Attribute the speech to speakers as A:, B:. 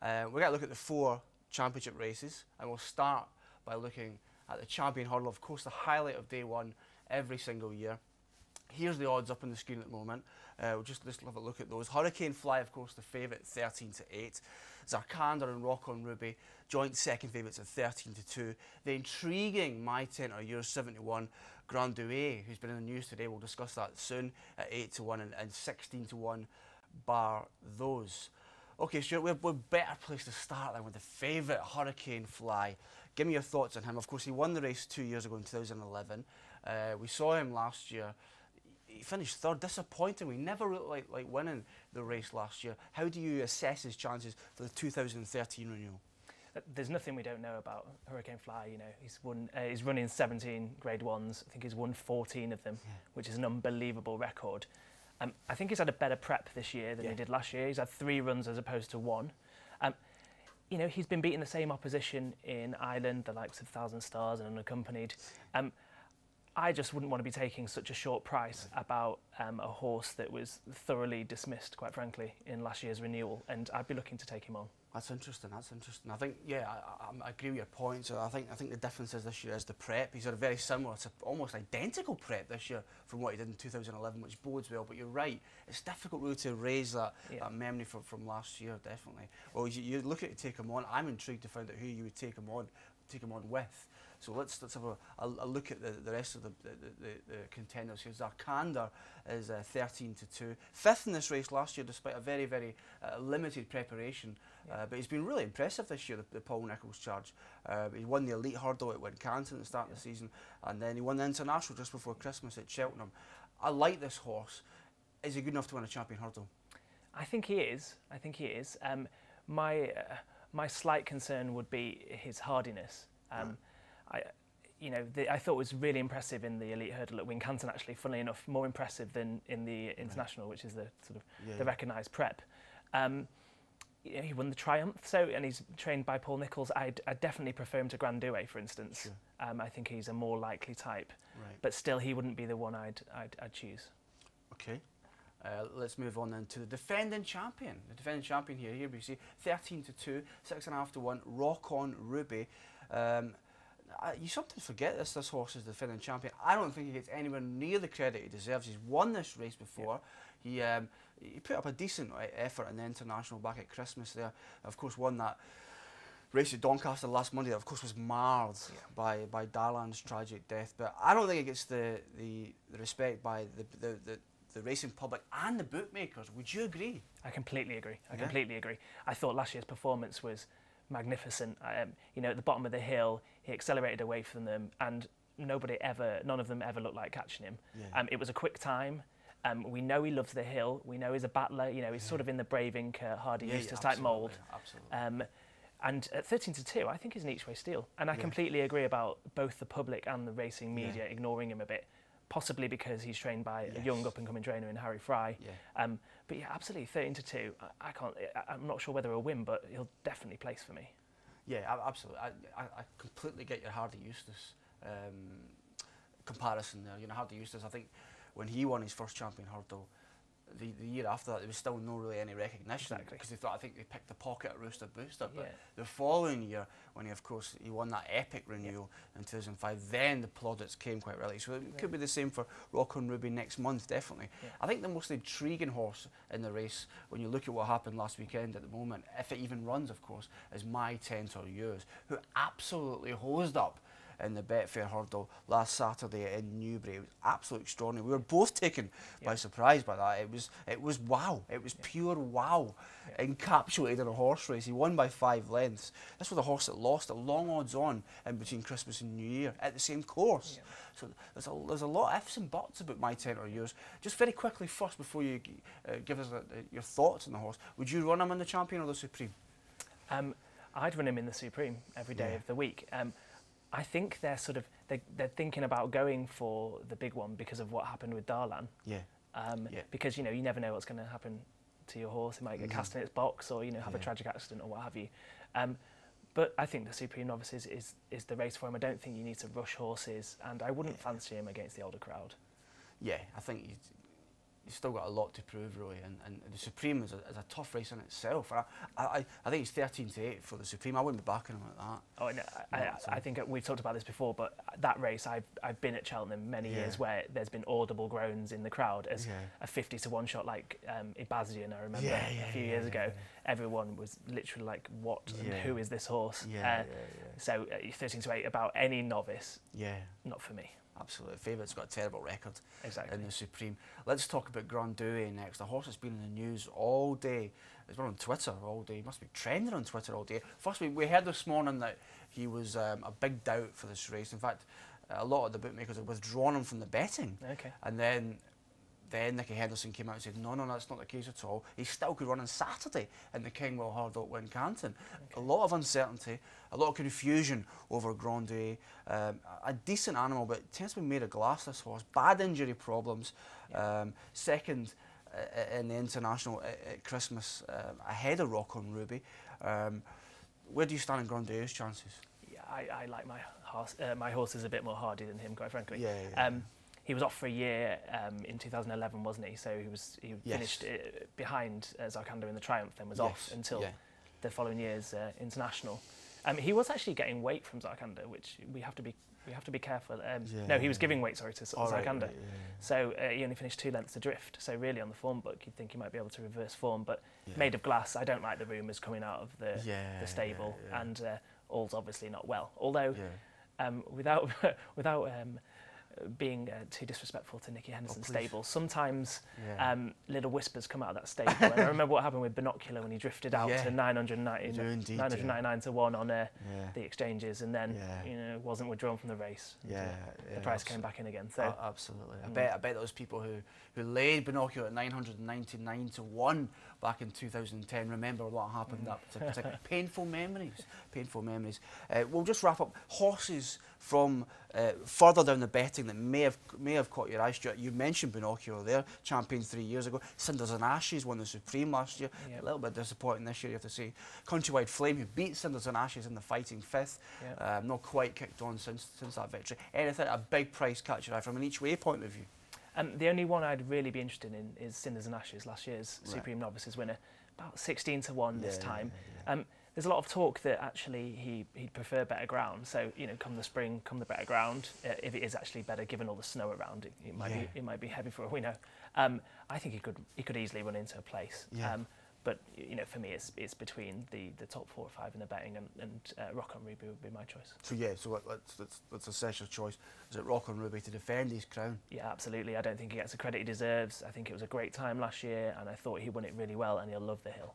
A: We're going to look at the 4 championship races, and we'll start by looking at the champion hurdle, of course the highlight of day 1 every single year. Here's the odds up on the screen at the moment. We'll just have a look at those. Hurricane Fly, of course, the favourite, 13-8. Zarkandar and Rock on Ruby, joint second favourites at 13-2. The intriguing My Tent or Yours 7-1. Grand Douai, who's been in the news today, we'll discuss that soon, at 8-1 and 16-1, bar those. Okay, Stuart, we're better placed to start than with the favourite, Hurricane Fly. Give me your thoughts on him. Of course, he won the race 2 years ago in 2011. We saw him last year. He finished 3rd, disappointing. We never really like winning the race last year. How do you assess his chances for the 2013 renewal?
B: There's nothing we don't know about Hurricane Fly. You know, he's running 17 Grade 1s. I think he's won 14 of them, which is an unbelievable record. I think he's had a better prep this year than he did last year. He's had 3 runs as opposed to 1. You know, he's been beating the same opposition in Ireland, the likes of Thousand Stars and Unaccompanied. I just wouldn't want to be taking such a short price about a horse that was thoroughly dismissed, quite frankly, in last year's renewal, and I'd be looking to take him on.
A: That's interesting. That's interesting. I think, yeah, I agree with your point. So I think the difference is this year is the prep. He's had a very similar, to almost identical prep this year from what he did in 2011, which bodes well. But you're right, it's difficult really to raise that memory from last year, definitely. Well, you look at it, take him on. I'm intrigued to find out who you would take him on with. So let's have a look at the rest of the contenders here. Zarkandar is 13-2, 5th in this race last year, despite a very, very limited preparation. But he's been really impressive this year, the Paul Nicholls charge. He won the elite hurdle at Wincanton at the start of the season, and then he won the international just before Christmas at Cheltenham. I like this horse. Is he good enough to win a champion hurdle?
B: I think he is. I think he is. My slight concern would be his hardiness. I thought it was really impressive in the elite hurdle at Wincanton, actually, funnily enough, more impressive than in the international, which is the sort of the recognised prep. He won the Triumph, and he's trained by Paul Nicholls. I'd definitely prefer him to Grand Douai, for instance. Sure. I think he's a more likely type, but still, he wouldn't be the one I'd choose.
A: Okay. Let's move on then to the defending champion. The defending champion here we see 13-2, 6.5-1, Rock on Ruby. You sometimes forget this horse is the defending champion. I don't think he gets anywhere near the credit he deserves. He's won this race before. He put up a decent effort in the international back at Christmas there. Of course, won that race at Doncaster last Monday. That of course was marred by Darlan's tragic death. But I don't think it gets the respect by the racing public and the bookmakers. Would you agree?
B: I completely agree. I completely agree. I thought last year's performance was magnificent. You know, at the bottom of the hill, he accelerated away from them, and none of them ever looked like catching him. It was a quick time. We know he loves the hill. We know he's a battler. You know, he's sort of in the Brave Inca, Hardy Eustace type mould. Absolutely. And at 13-2, I think he's an each-way steal. And I completely agree about both the public and the racing media ignoring him a bit. Possibly because he's trained by a young up-and-coming trainer in Harry Fry. But yeah, absolutely, 13-2. I'm not sure whether he'll win, but he'll definitely place for me.
A: Yeah, absolutely. I completely get your Hardy Eustace comparison there. You know, Hardy Eustace, I think when he won his first champion hurdle, the year after that, there was still no really any recognition because I think they picked the pocket at Rooster Booster. But the following year, when he won that epic renewal in 2005, then the plaudits came quite readily. So it could be the same for Rock on Ruby next month, definitely. I think the most intriguing horse in the race, when you look at what happened last weekend at the moment, if it even runs, of course, is My Tent or Yours, who absolutely hosed up in the Betfair hurdle last Saturday in Newbury. It was absolutely extraordinary. We were both taken by surprise by that. It was wow. It was pure wow, encapsulated in a horse race. He won by 5 lengths. This was a horse that lost at long odds on in between Christmas and New Year at the same course. So there's a lot of ifs and buts about My Tent or Yours. Just very quickly first, before you give us your thoughts on the horse, would you run him in the Champion or the Supreme?
B: I'd run him in the Supreme every day of the week. I think they're thinking about going for the big one because of what happened with Darlan. Because you never know what's going to happen to your horse. It might get cast in its box, or have a tragic accident or what have you. But I think the Supreme Novice is the race for him. I don't think you need to rush horses, and I wouldn't fancy him against the older crowd.
A: Yeah, I think he's still got a lot to prove, really, and the Supreme is a tough race in itself. I think it's 13-8 for the Supreme. I wouldn't be backing him at that.
B: Oh, no, I think we've talked about this before, but that race, I've been at Cheltenham many years where there's been audible groans in the crowd as a 50-1 shot like Ibazian, I remember a few years ago. Everyone was literally like, what and who is this horse? So 13-8 about any novice, not for me.
A: Absolutely. Favourite's got a terrible record
B: in
A: the Supreme. Let's talk about Grand Douay next. A horse that's been in the news all day. It's been on Twitter all day. He must be trending on Twitter all day. First, we heard this morning that he was a big doubt for this race. In fact, a lot of the bookmakers had withdrawn him from the betting.
B: Okay.
A: And then Nicky Henderson came out and said, no, that's not the case at all. He still could run on Saturday in the King Will Hardot Wincanton. A lot of uncertainty, a lot of confusion over Grand Douay. A decent animal, but it tends to be made of glass, this horse. Bad injury problems. Second in the International at Christmas, ahead of Rock on Ruby. Where do you stand in Grand Douay's chances?
B: Yeah, I like my horse. My horse is a bit more hardy than him, quite frankly.
A: Yeah.
B: He was off for a year in 2011, wasn't he? So he finished behind Zarkanda in the Triumph, then was off until the following year's International. He was actually getting weight from Zarkanda, which we have to be careful. No, he was giving weight, sorry, to Zarkanda. Right, so he only finished 2 lengths adrift. So really, on the form book, you'd think he might be able to reverse form. But made of glass, I don't like the rumours coming out of the stable, and all's obviously not well. Although, without being too disrespectful to Nicky Henderson's stable, sometimes little whispers come out of that stable. And I remember what happened with Binocular when he drifted out to 999 to 1 on the exchanges, and then wasn't withdrawn from the race. The price came back in again. So
A: absolutely, I bet those people who laid Binocular at 999 to 1 back in 2010 remember what happened. That painful memories. We'll just wrap up. Horses from further down the betting that may have caught your eye, Stuart. You mentioned Binocular there, champion 3 years ago. Cinders and Ashes won the Supreme last year. A little bit disappointing this year, you have to say. Countrywide Flame, who beat Cinders and Ashes in the fighting fifth. Not quite kicked on since that victory. Anything, a big price catch your eye from an each way point of view?
B: The only one I'd really be interested in is Cinders and Ashes, last year's Supreme Novices winner. About 16-1 this time. There's a lot of talk that actually he'd prefer better ground. So come the spring, come the better ground. If it is actually better, given all the snow around, it might be heavy for all we know. I think he could easily run into a place. But for me, it's between the top 4 or 5 in the betting, and Rock on Ruby would be my choice.
A: So let's assess your choice. Is it Rock on Ruby to defend his crown?
B: Yeah, absolutely. I don't think he gets the credit he deserves. I think it was a great time last year, and I thought he won it really well, and he'll love the hill.